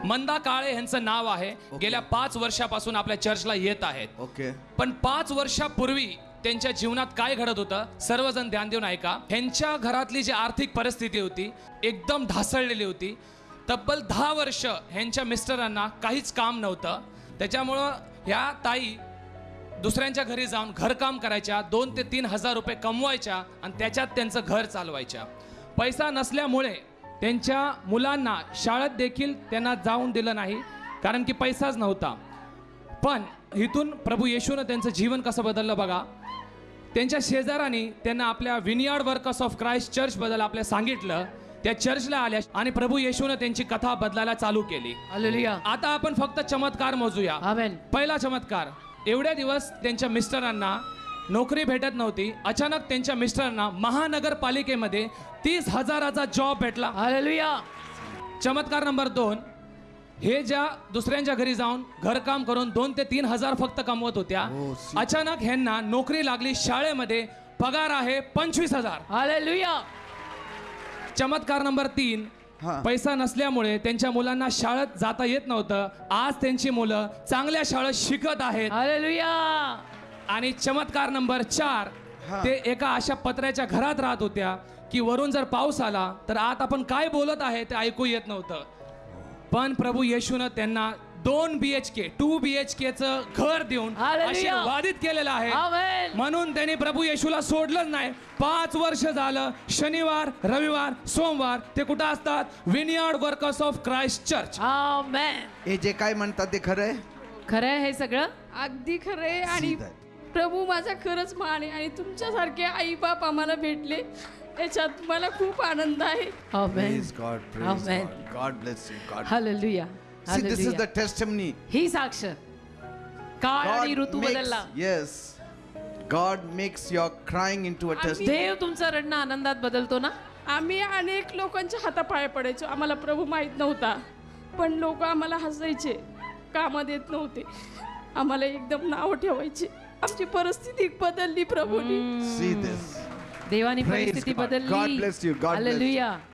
मंदा काळे यांचं नाव आहे. गेल्या 5 वर्षापासून आपल्या चर्चला येत आहेत. ओके. पण 5 वर्षापूर्वी त्यांच्या जीवनात काय घडत होतं सर्वजण ध्यान देऊन ऐका. ह्यांच्या घरातली जी आर्थिक परिस्थिती होती एकदम ढासळलेली होती. तब्बल 10 वर्ष ह्यांच्या मिस्टरांना काहीच काम नव्हतं. त्याच्यामुळं ह्या ताई दुसऱ्यांच्या घरी जाऊन घरकाम करायच्या, 2 ते 3 हजार रुपये कमवायच्या आणि त्याच्यात त्यांचं घर चालवायच्या. पैसा नसल्यामुळे त्यांच्या मुलांना शाळेत देखील त्यांना जाऊन दिलं नाही, कारण की पैसाच नव्हता. पण इथून प्रभू येशूनं त्यांचं जीवन कसं बदललं बघा. त्यांच्या शेजाऱ्यांनी त्यांना आपल्या विनियार्ड वर्कर्स ऑफ क्राइस्ट चर्चबद्दल आपल्या सांगितलं. त्या चर्चला आल्या आणि प्रभू येशूनं त्यांची कथा बदलायला चालू केली. हालेलुया. आता आपण फक्त चमत्कार मोजूया. आमेन. पहिला चमत्कार, एवढ्या दिवस त्यांच्या मिस्टरांना नोकरी भेटत नव्हती. अचानक त्यांच्या मिस्टरांना महानगरपालिकेमध्ये 30,000चा जॉब भेटला. हालेलुया. चमत्कार नंबर 2, हे ज्या दुसऱ्यांच्या घरी जाऊन घरकाम करून 2 ते 3 हजार फक्त कमवत होत्या, अचानक ह्यांना नोकरी लागली. शाळेमध्ये पगार आहे 25,000. हालेलुया. चमत्कार नंबर 3, पैसा नसल्यामुळे त्यांच्या मुलांना शाळेत जाता येत नव्हतं. आज त्यांची मुलं चांगल्या शाळेत शिकत आहेत. हालेलुया. आणि चमत्कार नंबर 4, ते एका अशा पत्र्याच्या घरात राहत होत्या की वरून जर पाऊस आला तर आत आपण काय बोलत आहे ते ऐकू येत नव्हतं. पण प्रभू येशूनं त्यांना 2 BHK 2 BHKचं घर देऊन हालेलुया. आशीर्वादित केलेलं आहे. आमेन. म्हणून त्यांनी प्रभू येशूला सोडलंच नाही. 5 वर्ष झालं शनिवार, रविवार, सोमवार ते कुठं असतात? विनियार्ड वर्कर्स ऑफ क्राइस्ट चर्च. आमेन. हे जे काय म्हणतात ते खरं आहे. खरं आहे हे सगळं. अगदी खरंय. आणि सीधा आहे. प्रभू माझा खरंच मान आहे आणि तुमच्यासारखे आई बाप आम्हाला भेटले याच्यात मला खूप आनंद आहे. आमेन. Praise God, praise Amen. God. God bless you. God. Hallelujah. See, this is the testimony. ही साक्ष. काळ आणि ऋतू बदलला. Yes. God makes your crying into a testimony. देव तुमचं रडणं आनंदात बदलतो ना. आम्ही अनेक लोकांच्या हातापाय पडायचो. आम्हाला प्रभू माहीत नव्हता, पण लोक आम्हाला हसायचे, कामात येत नव्हते, आम्हाला एकदम नाव ठेवायचे. आमची परिस्थिती बदलली प्रभूनी. See this. देवानी Praise परिस्थिती God. बदलली. God bless you. God bless you. Hallelujah.